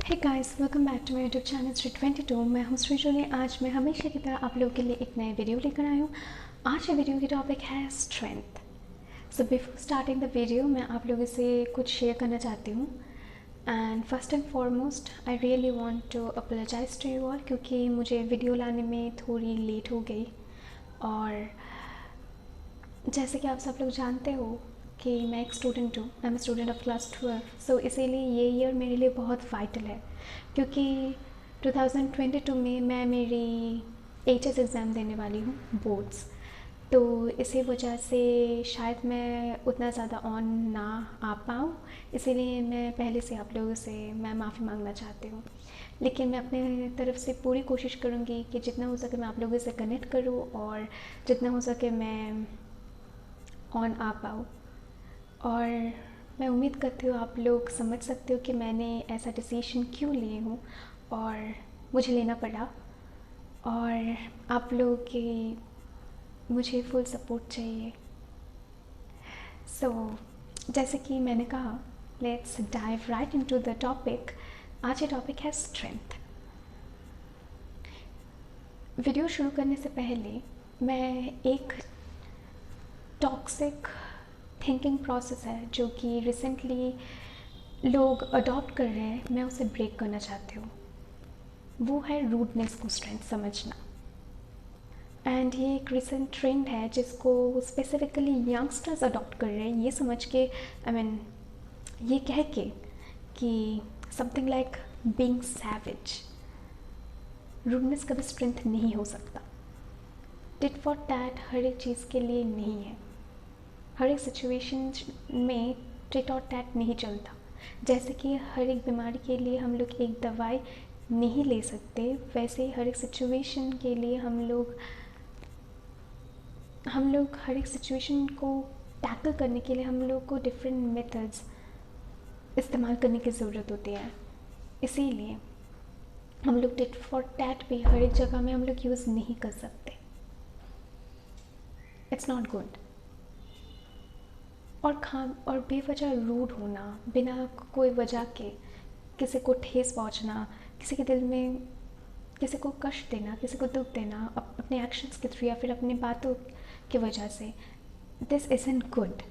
Hey guys, welcome back to my YouTube channel Shri 22। मैं हूँ सृजनी। आज मैं हमेशा की तरह आप लोगों के लिए एक नए वीडियो लेकर आई हूँ। आज के वीडियो की टॉपिक है strength. So before starting the video मैं आप लोगों से कुछ शेयर करना चाहती हूँ। And first and foremost I really want to apologise to you all, क्योंकि मुझे वीडियो लाने में थोड़ी लेट हो गई। और जैसे कि आप सब लोग जानते हो कि मैं एक स्टूडेंट हूँ, I am student of class 12। सो इसीलिए ये ईयर मेरे लिए बहुत वाइटल है, क्योंकि 2022 में मैं मेरी HS एग्ज़ाम देने वाली हूँ, बोर्ड्स। तो इसी वजह से शायद मैं उतना ज़्यादा ऑन ना आ पाऊँ, इसीलिए मैं पहले से आप लोगों से मैं माफ़ी मांगना चाहती हूँ। लेकिन मैं अपने तरफ से पूरी कोशिश करूँगी कि जितना हो सके मैं आप लोगों से कनेक्ट करूँ और जितना हो सके मैं ऑन आ पाऊँ। और मैं उम्मीद करती हूँ आप लोग समझ सकते हो कि मैंने ऐसा डिसीजन क्यों लिए हूँ और मुझे लेना पड़ा, और आप लोगों की मुझे फुल सपोर्ट चाहिए। सो जैसे कि मैंने कहा, let's dive right into the topic. आज ये टॉपिक है स्ट्रेंथ। वीडियो शुरू करने से पहले मैं एक टॉक्सिक थिंकिंग प्रोसेस है जो कि रिसेंटली लोग अडॉप्ट कर रहे हैं, मैं उसे ब्रेक करना चाहती हूँ। वो है रूडनेस को स्ट्रेंथ समझना। एंड ये एक रिसेंट ट्रेंड है जिसको स्पेसिफिकली यंगस्टर्स अडॉप्ट कर रहे हैं, ये समझ के ये कह के कि समथिंग लाइक बीइंग सैविज। रूडनेस कभी स्ट्रेंथ नहीं हो सकता। टिट फॉर टैट हर एक चीज़ के लिए नहीं है। हर एक सिचुएशन में टिट और टैट नहीं चलता। जैसे कि हर एक बीमारी के लिए हम लोग एक दवाई नहीं ले सकते, वैसे ही हर एक सिचुएशन के लिए हम लोग हर एक सिचुएशन को टैकल करने के लिए हम लोग को डिफरेंट मेथड्स इस्तेमाल करने की ज़रूरत होती है। इसीलिए हम लोग टिट फॉर टैट भी हर एक जगह में हम लोग यूज़ नहीं कर सकते। It's not good. और बेवजह रूड होना, बिना कोई वजह के किसी को ठेस पहुंचना, किसी के दिल में किसी को कष्ट देना, किसी को दुख देना अपने एक्शंस के थ्रू या फिर अपनी बातों की वजह से, दिस इज़न्ट गुड।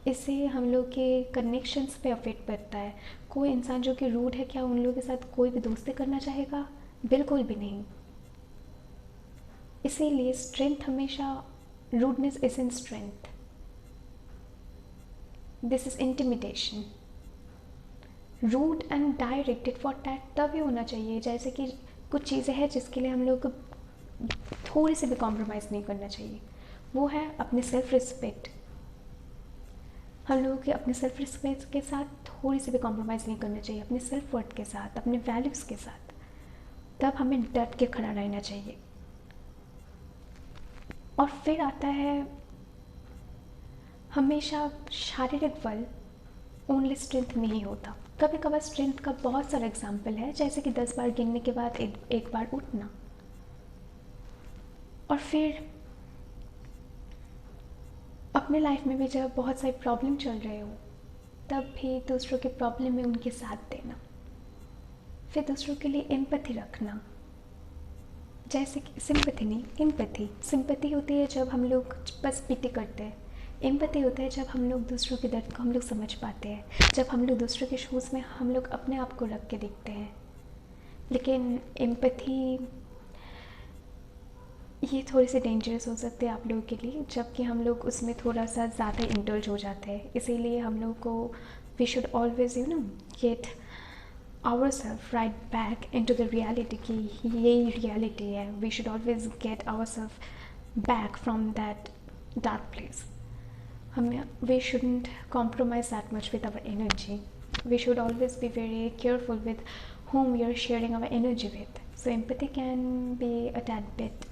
इससे हम लोग के कनेक्शंस पे अफेक्ट पड़ता है। कोई इंसान जो कि रूड है, क्या उन लोगों के साथ कोई भी दोस्ती करना चाहेगा? बिल्कुल भी नहीं। इसीलिए स्ट्रेंथ हमेशा, rudeness isn't strength, this is intimidation. Rude and direct tit for tat तभी होना चाहिए जैसे कि कुछ चीज़ें हैं जिसके लिए हम लोग को थोड़ी सी भी कॉम्प्रोमाइज़ नहीं करना चाहिए। वो है अपने सेल्फ रिस्पेक्ट। हम लोगों के अपने सेल्फ रिस्पेक्ट के साथ थोड़ी सी भी कॉम्प्रोमाइज़ नहीं करना चाहिए, अपने सेल्फ वर्थ के साथ, अपने वैल्यूज़ के साथ। तब हमें डट के खड़ा रहना चाहिए। और फिर आता है हमेशा शारीरिक बल ओनली स्ट्रेंथ नहीं होता। कभी कभार स्ट्रेंथ का बहुत सारा एग्जाम्पल है, जैसे कि 10 बार गिनने के बाद एक बार उठना। और फिर अपने लाइफ में भी जब बहुत सारी प्रॉब्लम चल रहे हो, तब भी दूसरों के प्रॉब्लम में उनके साथ देना। फिर दूसरों के लिए एम्पैथी रखना। जैसे कि सिंपैथी नहीं, एम्पैथी। सिंपैथी होती है जब हम लोग बस पिटी करते हैं। एम्पैथी होता है जब हम लोग दूसरों के दर्द को हम लोग समझ पाते हैं, जब हम लोग दूसरों के शूज़ में हम लोग अपने आप को रख के देखते हैं। लेकिन एम्पैथी ये थोड़ी सी डेंजरस हो सकती है आप लोगों के लिए, जबकि हम लोग उसमें थोड़ा सा ज़्यादा इंडल्ज हो जाते हैं। इसीलिए हम लोग को we should always get our self right back into the reality कि यही रियलिटी है। We should always get our self back from that dark place. We shouldn't compromise that much with our energy. We should always be very careful with whom we are sharing our energy with. So empathy can be a tad bit,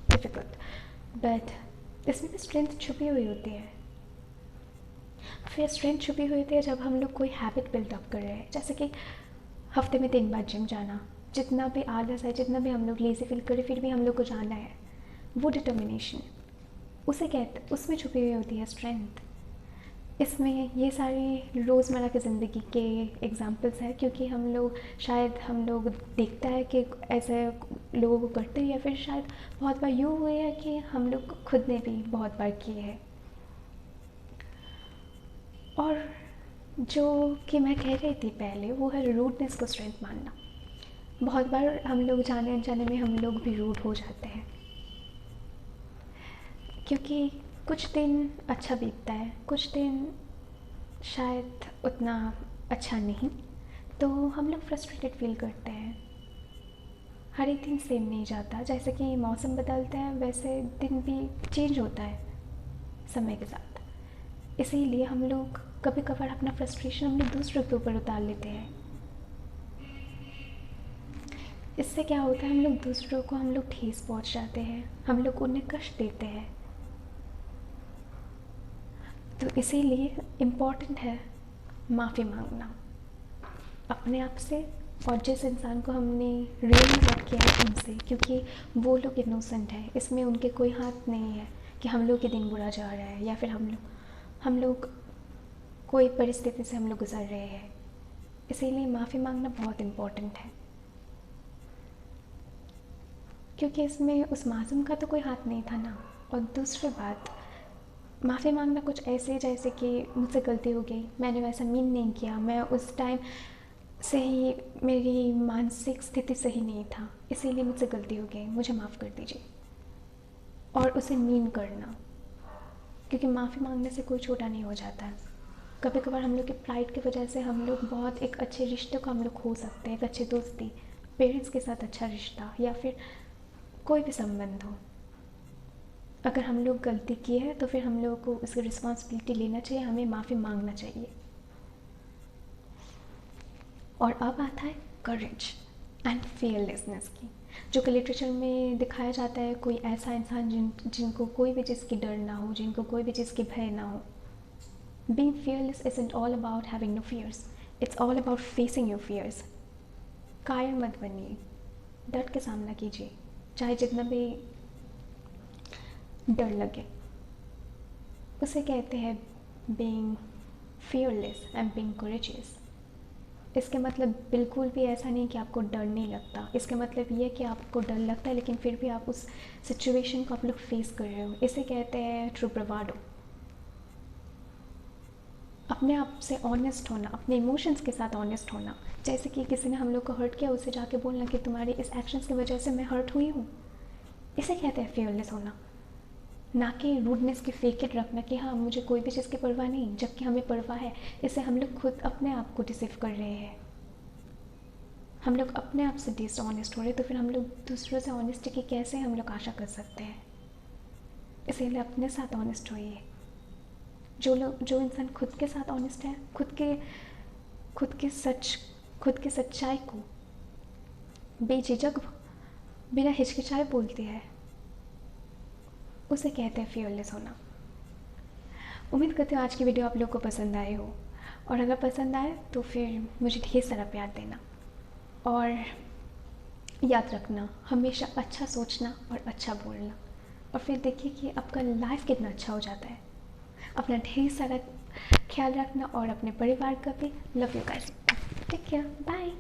difficult. But इसमें भी strength छुपी हुई होती है। फिर strength छुपी हुई होती है जब हम लोग कोई हैबिट बिल्डअप कर रहे हैं, जैसे कि हफ्ते में 3 बार जिम जाना। जितना भी आलस है, जितना भी हम लोग लेज़ी फील करें, फिर भी हम लोग को जाना है। वो डिटर्मिनेशन, उसे कहते, उसमें छुपी हुई होती है स्ट्रेंथ। इसमें ये सारे रोज़मर्रा की ज़िंदगी के एग्ज़ाम्पल्स हैं, क्योंकि हम लोग देखता है कि ऐसे लोगों को करते हैं, या फिर शायद बहुत बार यूँ हुए है कि हम लोग खुद ने भी बहुत बार किए हैं। और जो कि मैं कह रही थी पहले, वो है रूडनेस को स्ट्रेंथ मानना। बहुत बार हम लोग जाने अनजाने में हम लोग भी रूड हो जाते हैं, क्योंकि कुछ दिन अच्छा बीतता है, कुछ दिन शायद उतना अच्छा नहीं, तो हम लोग फ्रस्ट्रेटेड फील करते हैं। हर एक दिन सेम नहीं जाता, जैसे कि मौसम बदलते हैं वैसे दिन भी चेंज होता है समय के साथ। इसीलिए हम लोग कभी कभार अपना फ्रस्ट्रेशन हम लोग दूसरों के ऊपर उतार लेते हैं। इससे क्या होता है, हम लोग ठेस पहुंचाते हैं, हम लोग उन्हें कष्ट देते हैं। तो इसीलिए इम्पॉर्टेंट है माफ़ी मांगना अपने आप से, और जिस इंसान को हमने रियल में हर्ट किया है उनसे, क्योंकि वो लोग इनोसेंट है, इसमें उनके कोई हाथ नहीं है कि हम लोग के दिन बुरा जा रहा है, या फिर हम लोग कोई परिस्थिति से हम लोग गुजर रहे हैं। इसीलिए माफ़ी मांगना बहुत इम्पॉर्टेंट है, क्योंकि इसमें उस मासूम का तो कोई हाथ नहीं था ना। और दूसरी बात, माफ़ी मांगना कुछ ऐसे जैसे कि मुझसे गलती हो गई, मैंने वैसा मीन नहीं किया, मैं उस टाइम से ही मेरी मानसिक स्थिति सही नहीं था, इसीलिए मुझसे गलती हो गई, मुझे माफ़ कर दीजिए, और उसे मीन करना। क्योंकि माफ़ी मांगने से कोई छोटा नहीं हो जाता। कभी कभार हम लोग की प्राइड की वजह से हम लोग बहुत एक अच्छे रिश्ते को हम लोग खो सकते हैं, एक अच्छी दोस्ती, पेरेंट्स के साथ अच्छा रिश्ता, या फिर कोई भी संबंध हो। अगर हम लोग गलती की है तो फिर हम लोगों को उसकी रिस्पॉन्सिबिलिटी लेना चाहिए, हमें माफ़ी मांगना चाहिए। और अब आता है करेज एंड फियरलेसनेस की, जो कि लिटरेचर में दिखाया जाता है। कोई ऐसा इंसान जिनको कोई भी चीज़ की डर ना हो, जिनको कोई भी चीज़ की भय ना हो। Being fearless isn't all about having no fears, it's all about facing your fears. कायर मत बनिए, डट के सामना कीजिए, चाहे जितना भी डर लगे। उसे कहते हैं being fearless and being courageous। इसके मतलब बिल्कुल भी ऐसा नहीं कि आपको डर नहीं लगता, इसका मतलब ये है कि आपको डर लगता है लेकिन फिर भी आप उस सिचुएशन को आप लोग फेस कर रहे हो। इसे कहते हैं ट्रू ब्रावाडो। अपने आप से ऑनेस्ट होना, अपने इमोशंस के साथ ऑनेस्ट होना। जैसे कि किसी ने हम लोग को हर्ट किया, उसे जाके बोलना कि तुम्हारी इस एक्शंस की वजह से मैं हर्ट हुई हूँ। इसे कहते हैं फियरलेस होना, ना कि रूडनेस की फेक इट रखना कि हाँ मुझे कोई भी चीज़ की परवाह नहीं, जबकि हमें परवाह है। इससे हम लोग खुद अपने आप को डिसीव कर रहे हैं। हम लोग अपने आप से डिसऑनेस्ट हो रहे, तो फिर हम लोग दूसरों से ऑनेस्टी की कैसे हम लोग आशा कर सकते हैं। इसीलिए अपने साथ ऑनेस्ट होइए। जो इंसान खुद के साथ ऑनेस्ट है, खुद की सच्चाई को बेझिझक बिना हिचकिचाए बोलती है, उसे कहते हैं फियरलेस होना। उम्मीद करती हूँ आज की वीडियो आप लोग को पसंद आई हो, और अगर पसंद आए तो फिर मुझे ढेर सारा प्यार देना, और याद रखना हमेशा अच्छा सोचना और अच्छा बोलना, और फिर देखिए कि आपका लाइफ कितना अच्छा हो जाता है। अपना ढेर सारा ख्याल रखना, और अपने परिवार का भी। Love you guys, take care, bye.